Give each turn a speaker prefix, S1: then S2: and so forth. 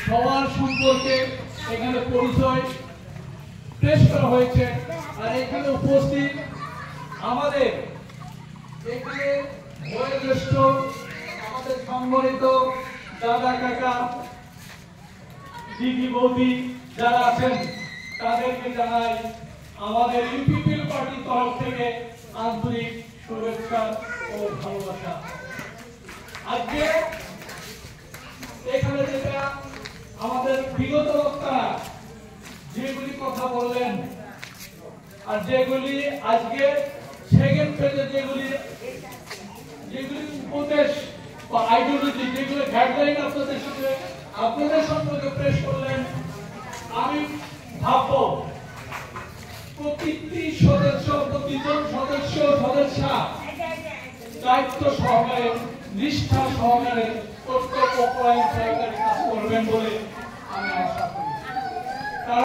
S1: সবার সম্পর্কে এখানে পরিচয় পেশ করা হয়েছে। আর এখানে উপস্থিত আমাদের এখানে বয়োজ্যেষ্ঠ আমাদের সম্মানিত দাদা কাকা দিদি বৌদি যারা আছেন তাদেরকে জানাই আমাদের ইউপিপিএল পার্টির তরফ থেকে আন্তরিক শুভেচ্ছা ও ভালোবাসা। আজকে এখানে যেটা আমাদের বিগত বক্তারা যেগুলি কথা বললেন আর যেগুলি আজকে সেকেন্ড পেজে যেগুলি উপদেশ বা আইডিওলজি যেগুলো গাইডলাইন আপনাদের সম্পর্কে পেশ করলেন, আমি ভাববো প্রতিটি সদস্য প্রতিজন সদস্যা দায়িত্ব সহকারে নিষ্ঠা সহকারে কর্তব্য পরায়ণ সহকারে কাজ করবেন বলে আমি আশা করি।